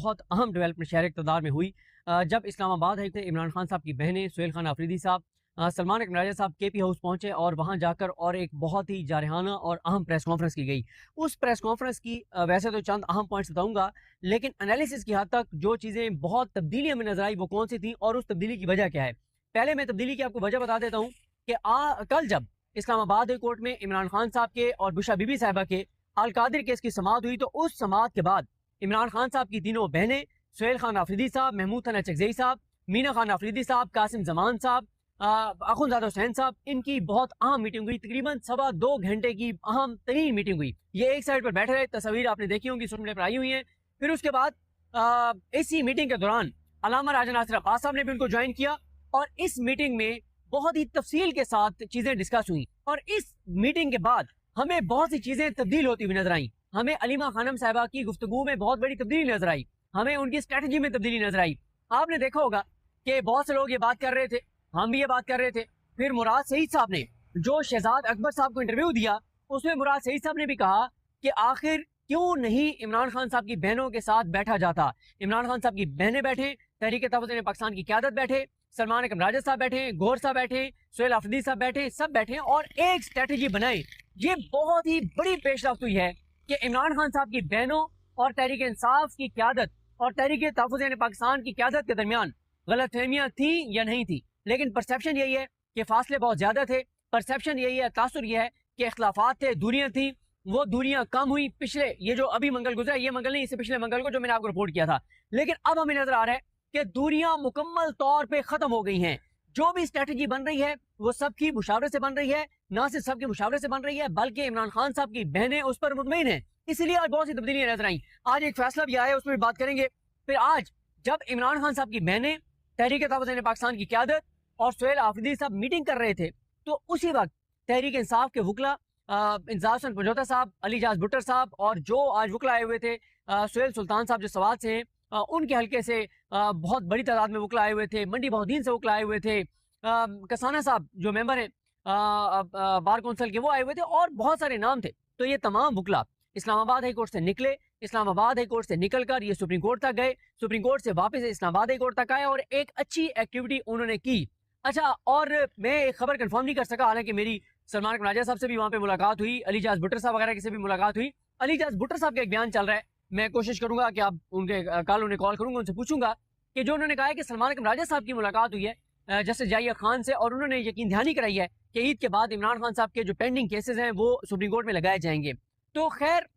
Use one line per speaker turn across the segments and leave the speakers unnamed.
बहुत अहम डेवलपमेंट शहर इक़्तिदार में हुई जब इस्लामाबाद हाई से इमरान खान साहब की बहनें सुहेल खान आफरीदी साहब, सलमान अकबर राजा साहब केपी हाउस पहुंचे और वहां जाकर और एक बहुत ही जारहाना और अहम प्रेस कॉन्फ्रेंस की गई। उस प्रेस कॉन्फ्रेंस की वैसे तो चंद अहम पॉइंट्स बताऊंगा, लेकिन एनालिसिस की हद तक जो चीज़ें बहुत तब्दीलियां में नजर आई वो कौन सी थी और उस तब्दीली की वजह क्या है। पहले मैं तब्दीली की आपको वजह बता देता हूँ कि कल जब इस्लामाबाद हाई कोर्ट में इमरान खान साहब के और बुशरा बीबी साहिबा के अलकादिर केस की समाअत हुई, तो उस समाअत के बाद इमरान खान साहब की तीनों बहनें सुहेल खान आफरीदी साहब, महमूद खान चकजई साहब, मीना खान आफरीदी साहब, कासिम जमान साहब, अखुनजादा हुसैन साहब, इनकी बहुत अहम मीटिंग हुई। तकरीबन 2.25 घंटे की अहम तरीन मीटिंग हुई। ये एक साइड पर बैठे रहे, तस्वीर आपने देखी होंगी, सोशल मीडिया पर आई हुई हैं। फिर उसके बाद इसी मीटिंग के दौरान अल्लामा राजा नासिर अब्बास साहब ने भी उनको ज्वाइन किया और इस मीटिंग में बहुत ही तफसील के साथ चीजें डिस्कस हुई। और इस मीटिंग के बाद हमें बहुत सी चीजें तब्दील होती हुई नजर आई। हमें अलीमा खानम साहिबा की गुफ्तगू में बहुत बड़ी तब्दीली नजर आई, हमें उनकी स्ट्रेटजी में तब्दीली नजर आई। आपने देखा होगा कि बहुत से लोग ये बात कर रहे थे, हम भी ये बात कर रहे थे। फिर मुराद सईद साहब ने जो शहजाद अकबर साहब को इंटरव्यू दिया, उसमें मुराद सईद साहब ने भी कहा कि आखिर क्यों नहीं इमरान खान साहब की बहनों के साथ बैठा जाता। इमरान खान साहब की बहनें बैठे, तहरीक तहफ़्फ़ुज़ पाकिस्तान की क़यादत बैठे, सलमान अकबर राजा साहब बैठे, गौहर साहब बैठे, सुहेल आफरीदी साहब बैठे, सब बैठे और एक स्ट्रेटजी बनाए। ये बहुत ही बड़ी पेशरफ्त हुई है कि इमरान खान साहब की बहनों और तहरीक इंसाफ की क़यादत और तहरीक तहफ़्फ़ुज़ पाकिस्तान की क़यादत के दरमियान गलतफहमियां थी या नहीं थी, लेकिन परसेप्शन यही है कि फासले बहुत ज्यादा थे। परसेप्शन यही है, तासुर यह है कि इख्लाफात थे, दूरियां थी, वो दूरियां कम हुई। पिछले ये जो अभी मंगल गुजरा, ये मंगल नहीं, इससे पिछले मंगल को जो मैंने आपको रिपोर्ट किया था। लेकिन अब हमें नजर आ रहा है कि दूरियां मुकम्मल तौर पर खत्म हो गई हैं। जो भी स्ट्रेटजी बन रही है वो सबकी मुशावरे से बन रही है, ना सिर्फ सबके मुशावरे से बन रही है बल्कि इमरान खान साहब की बहनें उस पर मुतमईन है। इसलिए आज बहुत सी तब्दीलियां नजर आई। आज एक फैसला भी आया है, उसमें भी बात करेंगे। फिर आज जब इमरान खान साहब की बहनें, तहरीक तहफ़्फ़ुज़ पाकिस्तान की क़यादत और सुहेल आफरीदी साहब मीटिंग कर रहे थे, तो उसी वक्त तहरीक इंसाफ के वकला इंसाफ हसन पंजोता साहब, अली जाज भुट्टर साहब और जो आज वकला आए हुए थे सुहेल सुल्तान साहब जो सवात से हैं, उनके हल्के से बहुत बड़ी तादाद में वकला आए हुए थे। मंडी बहुद्दीन से वकला आए हुए थे, कसाना साहब जो मेंबर हैं बार कौंसिल के, वो आए हुए थे और बहुत सारे नाम थे। तो ये तमाम वकला इस्लामाबाद हाई कोर्ट से निकले, इस्लामाबाद हाई कोर्ट से निकलकर ये सुप्रीम कोर्ट तक गए, सुप्रीम कोर्ट से वापस इस्लामाबाद हाई कोर्ट तक आए और एक अच्छी एक्टिविटी उन्होंने की। अच्छा, और मैं एक खबर कंफर्म नहीं कर सका, हालांकि मेरी सलमान अकबर राजा साहब से भी वहां पे मुलाकात हुई, अली जाज भुट्टर साहब वगैरह से भी मुलाकात हुई। अली जाज भुट्टर साहब का एक बयान चल रहा है, मैं कोशिश करूंगा कि आप उनके कल उन्हें कॉल करूंगा, उनसे पूछूंगा कि जो उन्होंने कहा है कि सलमान अकबर राजा साहब की मुलाकात हुई है जस्टिस जाहिया खान से और उन्होंने यकीन दहानी कराई है कि ईद के बाद इमरान खान साहब के जो पेंडिंग केसेस हैं वो सुप्रीम कोर्ट में लगाए जाएंगे। तो खैर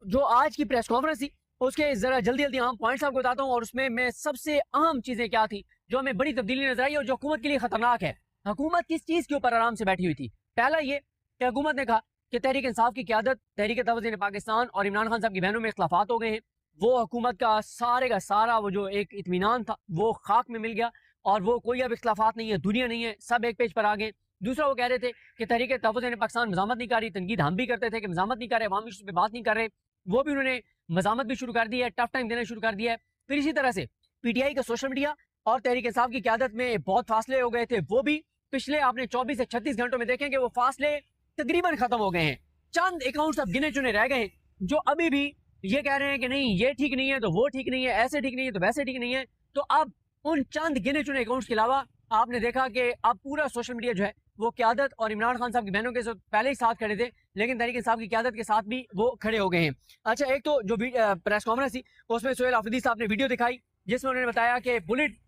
जो आज की प्रेस कॉन्फ्रेंस थी उसके जरा जल्दी जल्दी अहम पॉइंट्स आपको बताता हूँ और उसमें मैं सबसे अहम चीजें क्या थी जो हमें बड़ी तब्दीली नजर आई और जो हुकूमत के लिए खतरनाक है। हुकूमत किस चीज के ऊपर आराम से बैठी हुई थी? पहला ये कि हुकूमत ने कहा कि तहरीक इंसाफ की क़यादत, तहरीक तहफ़्फ़ुज़ पाकिस्तान और इमरान खान साहब की बहनों में इख्लाफात हो गए हैं। वो हुकूमत का सारा वो जो एक इत्मीनान था वो खाक में मिल गया और वो कोई अब इख्लाफात नहीं है, दुनिया नहीं है, सब एक पेज पर आ गए। दूसरा, वो कह रहे थे कि तहरीक तहफ़्फ़ुज़ पाकिस्तान मज़ामत नहीं कर रही, तनकीद हम भी करते थे कि मज़ामत नहीं कर रहे, अवामी इशू पे बात नहीं कर रहे, वो भी उन्होंने मज़ामत भी शुरू कर दी है, टफ टाइम देना शुरू कर दिया है। फिर इसी तरह से पीटीआई का सोशल मीडिया और तहरीक इंसाफ की क़यादत में बहुत फासले हो गए थे, वो भी पिछले आपने 24 से 36 घंटों में देखेंगे वो फासले तकरीबन खत्म हो गए हैं। चंद अकाउंट्स अब गिने चुने रह गए हैं जो अभी भी ये कह रहे हैं कि नहीं ये ठीक नहीं है तो वो ठीक नहीं है, ऐसे ठीक नहीं है तो वैसे ठीक नहीं है। तो अब उन चंद गिने चुने अकाउंट्स के अलावा आपने देखा कि अब पूरा सोशल मीडिया जो है वो क़यादत और इमरान खान साहब की बहनों के साथ पहले ही साथ खड़े थे, लेकिन तहरीक इंसाफ की क़यादत के साथ भी वो खड़े हो गए हैं। अच्छा, एक तो जो प्रेस कॉन्फ्रेंस थी उसमें सुहेल आफरीदी साहब ने वीडियो दिखाई जिसमें उन्होंने बताया कि बुलेट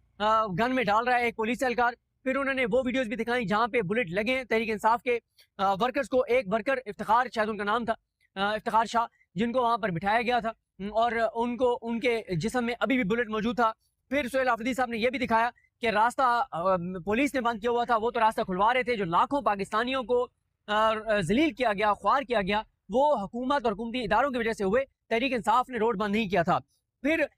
गन में डाल रहा है एक पुलिस एहलकार। फिर उन्होंने वो वीडियोस भी दिखाई जहां पे बुलेट लगे हैं तहरीक इंसाफ के वर्कर्स को। एक वर्कर इफ्तिखार, शायद उनका नाम था इफ्तिखार शाह, जिनको वहां पर बिठाया गया था और उनको उनके जिस्म में अभी भी बुलेट मौजूद था। फिर सुहेल आफरीदी साहब ने यह भी दिखाया कि रास्ता पुलिस ने बंद किया हुआ था, वो तो रास्ता खुलवा रहे थे। जो लाखों पाकिस्तानियों को जलील किया गया, ख्वार किया गया, वो हुकूमत और हुकूमती इदारों की वजह से हुए, तहरीक इंसाफ ने रोड बंद नहीं किया था। फिर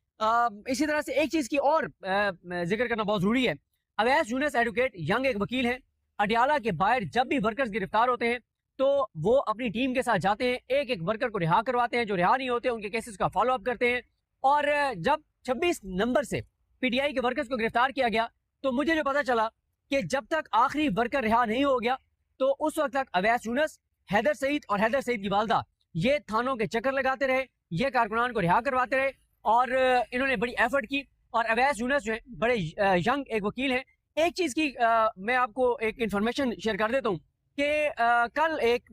इसी तरह से एक चीज की और जिक्र करना बहुत जरूरी है। अवैस यूनुस एडवोकेट यंग एक वकील हैं, अडियाला के बाहर जब भी वर्कर्स गिरफ्तार होते हैं तो वो अपनी टीम के साथ जाते हैं, एक एक वर्कर को रिहा करवाते हैं, जो रिहा नहीं होते उनके केसेस का फॉलो अप करते हैं। और जब 26 नंबर से पीटीआई के वर्कर्स को गिरफ्तार किया गया तो मुझे जो पता चला कि जब तक आखिरी वर्कर रिहा नहीं हो गया तो उस वक्त तक अवैस यूनुस, हैदर सईद और हैदर सईद की वालदा ये थानों के चक्कर लगाते रहे, ये कारकुनान को रिहा करवाते रहे और इन्होंने बड़ी एफर्ट की। और अवैस यूनुस जो है बड़े यंग एक वकील हैं। एक चीज़ की मैं आपको एक इंफॉर्मेशन शेयर कर देता हूँ कि कल एक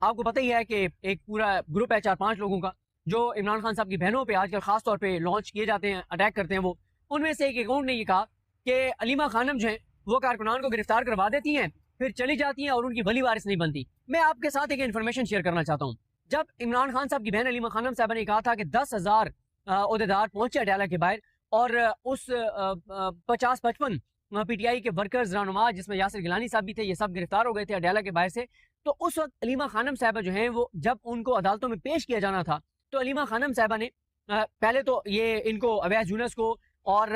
आपको पता ही है कि एक पूरा ग्रुप है 4-5 लोगों का जो इमरान खान साहब की बहनों पे आजकल खास तौर पे लॉन्च किए जाते हैं, अटैक करते हैं। वो उनमें से एक अकाउंट ने ये कहा कि अलीमा खानम जो है वो कारकुनान को गिरफ्तार करवा देती हैं, फिर चली जाती हैं और उनकी वली वारिस नहीं बनती। मैं आपके साथ एक इन्फॉर्मेशन शेयर करना चाहता हूँ। जब इमरान खान साहब की बहन अलीमा खानम साहब ने कहा था कि 10,000 अहदेदार पहुंचे अडयाला के बाहर और उस 50-55 पीटीआई के वर्कर्स रहनुमा जिसमें यासिर गिलानी साहब भी थे, ये सब गिरफ्तार हो गए थे अडयाला के बाहर से। तो उस वक्त अलीमा खानम साहबा जो हैं वो जब उनको अदालतों में पेश किया जाना था तो अलीमा खानम साहबा ने पहले तो ये इनको अवैस यूनुस को और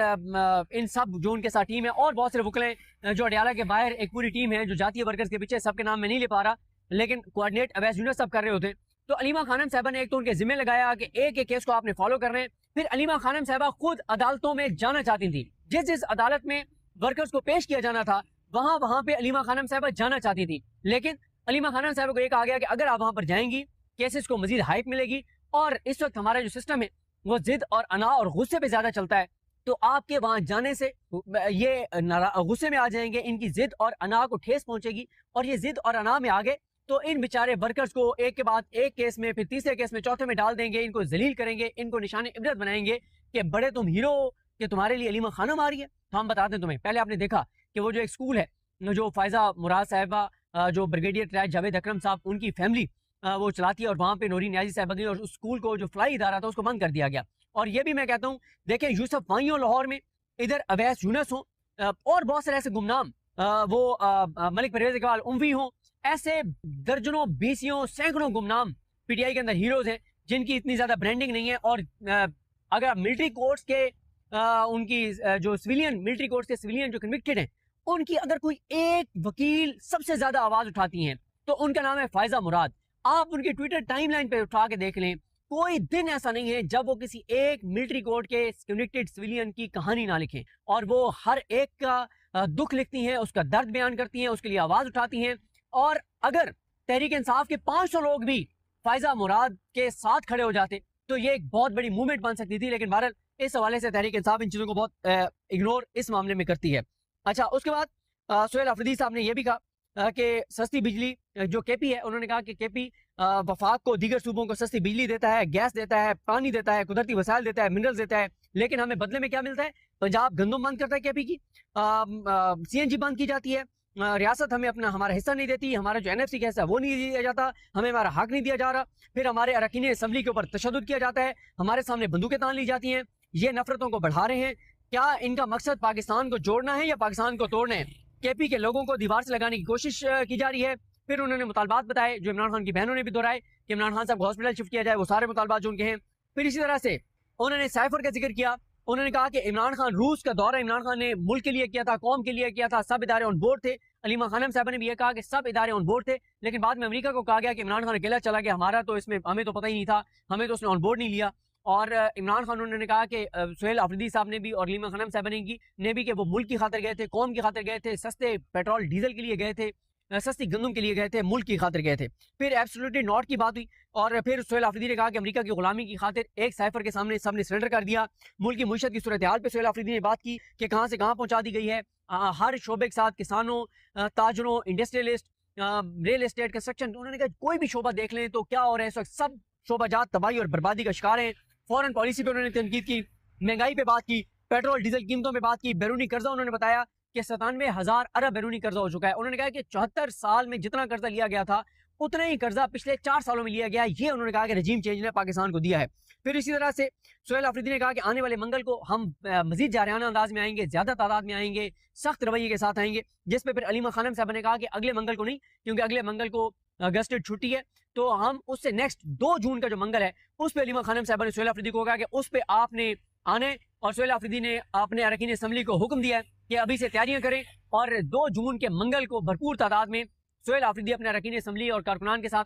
इन सब जो उनके साथ टीम है और बहुत सारे वकले जो अडयाला के बाहर एक पूरी टीम है जो जातीय वर्कर्स के पीछे, सबके नाम मैं नहीं ले पा रहा लेकिन कोऑर्डिनेट अवैस यूनुस सब कर रहे होते। तो अलीमा खानम साहबा ने एक तो उनके जिम्मे लगाया कि एक एक केस को आपने फॉलो कर रहे हैं। फिर अलीमा खानम साहबा खुद अदालतों में जाना चाहती थी। जिस जिस अदालत में वर्कर्स को पेश किया जाना था वहां वहां पे अलीमा खानम साहबा जाना चाहती थी, लेकिन अलीमा खानम साहबा को ये कहा गया कि अगर आप वहां पर जाएंगी केसेस को मजीद हाइप मिलेगी। और इस वक्त हमारा जो सिस्टम है वो जिद और अना और गुस्से पे ज्यादा चलता है, तो आपके वहां जाने से ये गुस्से में आ जाएंगे, इनकी जिद और अना को ठेस पहुंचेगी और ये जिद और अना में आ गए तो इन बेचारे वर्कर्स को एक के बाद एक केस में, फिर तीसरे केस में, चौथे में डाल देंगे, इनको जलील करेंगे, इनको निशाने इबरत बनाएंगे कि बड़े तुम हीरो हो कि तुम्हारे लिए अलीमा खानम आ रही है। तो हम बताते हैं तुम्हें, पहले आपने देखा कि वो जो एक स्कूल है जो फायजा मुराद साहिबा जो ब्रिगेडियर ट्रैक जावेद अकरम साहब उनकी फैमिली वो चलाती है और वहाँ पे नूरी न्याजी साहब गई और उस स्कूल को जो फ्लाई इदारा था उसको बंद कर दिया गया। और ये भी मैं कहता हूँ देखें यूसुफ वाई हो लाहौर में, इधर अवैस यूनुस हो और बहुत सारे ऐसे गुमनाम वो मलिक परवेज इकबाल उमवी हो, ऐसे दर्जनों बीसियों सैकड़ों गुमनाम पीटीआई के अंदर हीरोज हैं जिनकी इतनी ज्यादा ब्रांडिंग नहीं है। और अगर मिलिट्री कोर्ट्स के उनकी जो सिविलियन मिलिट्री कोर्ट्स के सिविलियन जो कन्विक्टेड हैं उनकी अगर कोई एक वकील सबसे ज्यादा आवाज उठाती हैं तो उनका नाम है फायजा मुराद। आप उनकी ट्विटर टाइमलाइन पे उठा के देख लें, कोई दिन ऐसा नहीं है जब वो किसी एक मिलिट्री कोर्ट के कन्विक्टेड सिविलियन की कहानी ना लिखें और वो हर एक का दुख लिखती हैं, उसका दर्द बयान करती हैं, उसके लिए आवाज उठाती हैं। और अगर तहरीक इंसाफ के 500 लोग भी फायजा मुराद के साथ खड़े हो जाते तो ये एक बहुत बड़ी मूवमेंट बन सकती थी, लेकिन बहरहाल इस हवाले से तहरीक इंसाफ इन चीजों को बहुत इग्नोर इस मामले में करती है। अच्छा, उसके बाद सुहेल अफरीदी साहब ने यह भी कहा कि सस्ती बिजली जो केपी है, उन्होंने कहा कि केपी वफाक को दीगर सूबों को सस्ती बिजली देता है, गैस देता है, पानी देता है, कुदरती वसाइल देता है, मिनरल्स देता है, लेकिन हमें बदले में क्या मिलता है? पंजाब गंदम बंद करता है केपी की, सीएनजी बंद की जाती है, रियासत हमें अपना हमारा हिस्सा नहीं देती, हमारा जो एनएफसी का हिस्सा वो नहीं दिया जाता, हमें हमारा हक नहीं दिया जा रहा, फिर हमारे अरकान असम्बली के ऊपर तशद्दुद किया जाता है, हमारे सामने बंदूकें तान ली जाती हैं। ये नफरतों को बढ़ा रहे हैं। क्या इनका मकसद पाकिस्तान को जोड़ना है या पाकिस्तान को तोड़ना है? केपी के लोगों को दीवार से लगाने की कोशिश की जा रही है। फिर उन्होंने मुतालबात बताए जो इमरान खान की बहनों ने भी दोहराए कि इमरान खान साहब को हॉस्पिटल शिफ्ट किया जाए, वो सारे मुतालबात जो उनके हैं। फिर इसी तरह से उन्होंने साइफर का जिक्र किया, उन्होंने कहा कि इमरान खान रूस का दौरा इमरान खान ने मुल्क के लिए किया था, कौम के लिए किया था, सब इदारे ऑन बोर्ड थे। अलीमा खानम साहब ने भी यह कहा कि सब इदारे ऑन बोर्ड थे, लेकिन बाद में अमेरिका को कहा गया कि इमरान खान अकेला चला गया, हमारा तो इसमें हमें तो पता ही नहीं था, हमें तो उसने ऑन बोर्ड नहीं लिया। और इमरान खान उन्होंने कहा कि सुहेल अफरीदी साहब ने भी और अलीमा खानम साहब ने भी कि वो मुल्क की खातिर गए थे, कौम की खातिर गए थे, सस्ते पेट्रोल डीजल के लिए गए थे, सस्ती गंदम के लिए गए थे, मुल्क की खातिर गए थे। फिर एब्सोल्युटली नॉट की बात हुई और फिर सुहेल अफरीदी ने कहा कि अमेरिका की गुलामी की खातिर एक साइफर के सामने सबने सरेंडर कर दिया। मुल्क की मुईशत की सूरत हाल पर सुहेल अफरीदी ने बात की कि कहाँ से कहाँ पहुँचा दी गई है। हर शोबे के साथ किसानों, ताजरों, इंडस्ट्रियलिस्ट, रियल एस्टेट, कंस्ट्रक्शन, उन्होंने कहा कोई भी शोबा देख लें तो क्या हो रहा है इस वक्त, सब शोबाजात तबाही और बर्बादी का शिकार है। फॉरेन पॉलिसी पे उन्होंने तनकीद की, महंगाई पे बात की, पेट्रोल डीजल कीमतों पे बात की, बैरूनी कर्जा उन्होंने बताया कि 97,000 अरब बैरूनी कर्जा हो चुका है। उन्होंने कहा कि 74 साल में जितना कर्जा लिया गया था उतना ही कर्जा पिछले 4 सालों में लिया गया है। ये उन्होंने कहा कि रजीम चेंज ने पाकिस्तान को दिया है। फिर इसी तरह से सुहेल अफरीदी ने कहा कि आने वाले मंगल को हम मजीद जारहाना अंदाज में आएंगे, ज्यादा तादाद में आएंगे, सख्त रवैये के साथ आएंगे। जिस पे फिर अलीमा खानम साहब ने कहा कि अगले मंगल को नहीं, क्योंकि अगले मंगल को गस्टेड छुट्टी है, तो हम उससे नेक्स्ट 2 जून का जो मंगल है उस पर अलीमा खानम साहब ने सुहेल अफरीदी को कहा कि उस पर आपने आने। और सुहेल अफरीदी ने अपने अरकान असम्बली को हुक्म दिया है कि अभी से तैयारियां करें और 2 जून के मंगल को भरपूर तादाद में सुहेल अफरीदी अपने अरकान असम्बली और कारकुनान के साथ